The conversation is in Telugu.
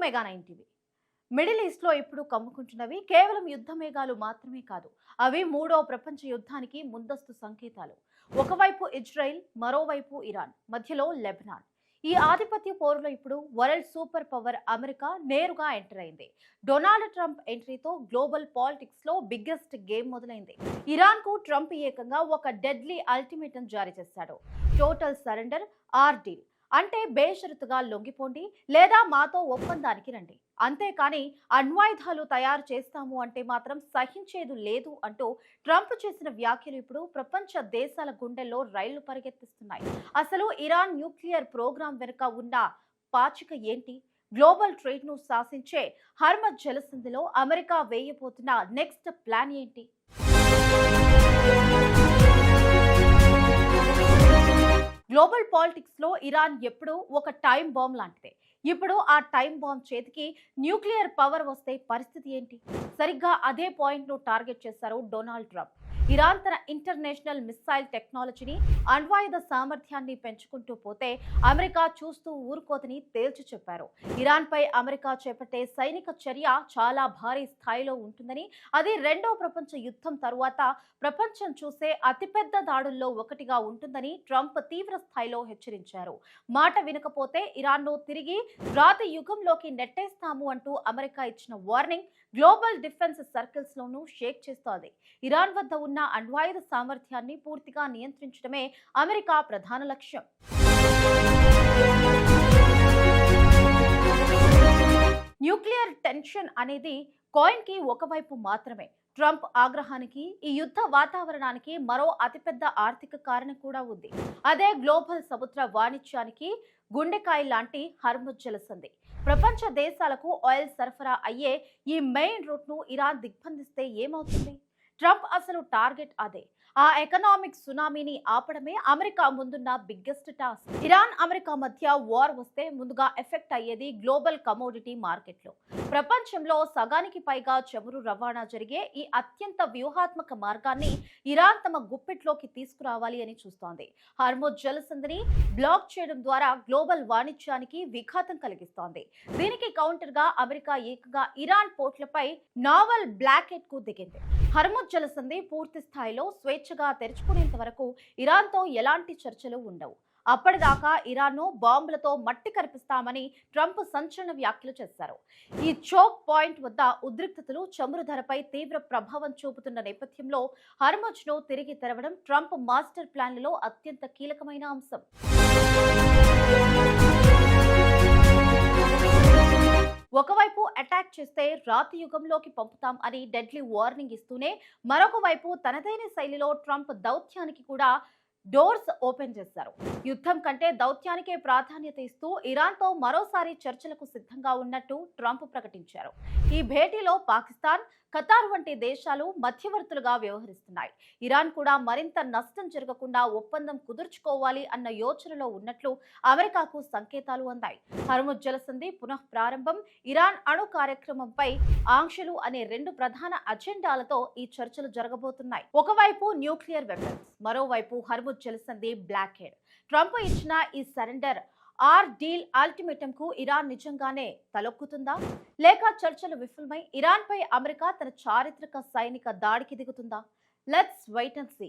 Mega 9 TV. మిడిల్ ఈస్ట్ లో ఇప్పుడు కమ్ముకుంటున్నవి కేవలం యుద్ధ మేఘాలు మాత్రమే కాదు, అవి మూడో ప్రపంచ యుద్ధానికి ముందస్తు సంకేతాలు. ఒకవైపు ఇజ్రాయెల్, మరోవైపు ఇరాన్, మధ్యలో లెబనాన్. ఈ ఆధిపత్య పోరులో ఇప్పుడు వరల్డ్ సూపర్ పవర్ అమెరికా నేరుగా ఎంటర్ అయింది. డొనాల్డ్ ట్రంప్ ఎంట్రీతో గ్లోబల్ పాలిటిక్స్ లో బిగ్గెస్ట్ గేమ్ మొదలైంది. ఇరాన్ కు ట్రంప్ ఏకంగా ఒక డెడ్లీ అల్టిమేటం జారీ చేశాడు. టోటల్ సరెండర్ ఆర్ డీల్, అంటే బేషరతుగా లొంగిపోండి లేదా మాతో ఒప్పందానికి రండి, అంతేకాని అణ్వాయుధాలు తయారు చేస్తాము అంటే మాత్రం సహించేది లేదు అంటూ ట్రంప్ చేసిన వ్యాఖ్యలు ఇప్పుడు ప్రపంచ దేశాల గుండెల్లో రైళ్లు పరిగెత్తిస్తున్నాయి. అసలు ఇరాన్ న్యూక్లియర్ ప్రోగ్రాం వెనుక ఉన్న పాచిక ఏంటి? గ్లోబల్ ట్రేడ్ ను శాసించే హర్మజ్ జలసంధిలో అమెరికా వేయబోతున్న నెక్స్ట్ ప్లాన్ ఏంటి? గ్లోబల్ పాలిటిక్స్ లో ఇరాన్ ఎప్పుడు ఒక టైం బాంబ్ లాంటిదే. ఇప్పుడు ఆ టైం బాంబ్ చేతికి న్యూక్లియర్ పవర్ వస్తే పరిస్థితి ఏంటి? సరిగ్గా అదే పాయింట్ ను టార్గెట్ చేశారు డొనాల్డ్ ట్రంప్. ఇరాన్ తన ఇంటర్నేషనల్ మిస్సైల్ టెక్నాలజీని, అణ్వాయుధ సామర్థ్యాన్ని పెంచుకుంటూ పోతే అమెరికా చూస్తూ ఊరుకోదని తేల్చి చెప్పారు. ఇరాన్ పై అమెరికా చేపట్టే సైనిక చర్య చాలా భారీ స్థాయిలో ఉంటుందని, అది రెండో ప్రపంచ యుద్ధం తరువాత ప్రపంచం చూసే అతిపెద్ద దాడుల్లో ఒకటిగా ఉంటుందని ట్రంప్ తీవ్ర స్థాయిలో హెచ్చరించారు. మాట వినకపోతే ఇరాన్ను తిరిగి రాతి యుగంలోకి నెట్టేస్తాము అంటూ అమెరికా ఇచ్చిన వార్నింగ్ గ్లోబల్ డిఫెన్స్ సర్కిల్స్ లోనూ షేక్ చేస్తోంది. ఇరాన్ వద్ద ఉన్న అణ్వాయుధ సామర్థ్యాన్ని పూర్తిగా నియంత్రించడమే అమెరికా ప్రధాన లక్ష్యం. న్యూక్లియర్ టెన్షన్ అనేది కాయిన్ కి ఒకవైపు మాత్రమే. ట్రంప్ ఆగ్రహానికి, ఈ యుద్ధ వాతావరణానికి మరో అతిపెద్ద ఆర్థిక కారణం కూడా ఉంది. అదే గ్లోబల్ సముద్ర వాణిజ్యానికి గుండెకాయ లాంటి హర్ముజ్ జలసంధి. ప్రపంచ దేశాలకు ఆయిల్ సరఫరా అయ్యే ఈ మెయిన్ రూట్ ను ఇరాన్ దిగ్బంధిస్తే ఏమవుతుంది? ట్రంప్ అసలు టార్గెట్ అదే. ఆ ఎకనామిక్ సునామీని ఆపడమే అమెరికా ముందున్న బిగ్గెస్ట్ టాస్క్. ఇరాన్ అమెరికా మధ్య వార్ వస్తే ముందుగా ఎఫెక్ట్ అయ్యేది గ్లోబల్ కమోడిటీ మార్కెట్లో. ప్రపంచంలో సగానికి పైగా చమురు రవాణా జరిగే ఈ అత్యంత వ్యూహాత్మక మార్గాన్ని ఇరాన్ తమ గుప్పిట్లోకి తీసుకురావాలి అని చూస్తోంది. హర్ముజ్ జలసంధిని బ్లాక్ చేయడం ద్వారా గ్లోబల్ వాణిజ్యానికి విఘాతం కలిగిస్తోంది. దీనికి కౌంటర్ గా అమెరికా ఏకంగా ఇరాన్ పోర్ట్లపై నావల్ బ్లాకెట్ కు దిగింది. హర్ముజ్ జలసంధి పూర్తి స్థాయిలో స్వేచ్ఛగా తెరుచుకునేంత వరకు ఇరాన్తో ఎలాంటి చర్చలు ఉండవు. అప్పటిదాకా ఇరాన్ను బాంబులతో మట్టి కరిపిస్తామని ట్రంప్ సంచలన వ్యాఖ్యలు చేశారు. ఈ చోక్ పాయింట్ వద్ద ఉద్రిక్తతలు చమురు ధరపై తీవ్ర ప్రభావం చూపుతున్న నేపథ్యంలో హర్ముజ్ ను తిరిగి తెరవడం ట్రంప్ మాస్టర్ ప్లాన్లలో అత్యంత కీలకమైన అంశం. ఒకవైపు అటాక్ చేస్తే రాతి యుగంలోకి పంపుతాం అని డెడ్లీ వార్నింగ్ ఇస్తూనే, మరొక వైపు తనదైన శైలిలో ట్రంప్ దౌత్యానికి కూడా డోర్స్ ఓపెన్ చేశారు. యుద్ధం కంటే దౌత్యానికే ప్రాధాన్యత ఇస్తూ ఇరాన్తో మరోసారి చర్చలకు సిద్ధంగా ఉన్నట్టు ట్రంప్ ప్రకటించారు. ఈ భేటీలో పాకిస్తాన్, ఖతార్ వంటి దేశాలు మధ్యవర్తులుగా వ్యవహరిస్తున్నాయి. ఇరాన్ కూడా మరింత నష్టం జరగకుండా ఒప్పందం కుదుర్చుకోవాలి అన్న యోచనలో ఉన్నట్లు అమెరికాకు సంకేతాలు అందాయి. హర్ముజ్ జలసంధి పునః ప్రారంభం, ఇరాన్ అణు కార్యక్రమంపై ఆంక్షలు అనే రెండు ప్రధాన అజెండాలతో ఈ చర్చలు జరగబోతున్నాయి. ఒకవైపు న్యూక్లియర్ వెపన్స్, మరోవైపు హర్ముజ్ జలసంధి బ్లాక్ హెడ్. ట్రంప్ ఇచ్చిన ఈ సరెండర్ ఆర్ డీల్ అల్టిమేటం కు ఇరాన్ నిజంగానే తలొక్కుతుందా, లేక చర్చలు విఫలమై ఇరాన్ పై అమెరికా తన చారిత్రక సైనిక దాడికి దిగుతుందా? Let's wait and see.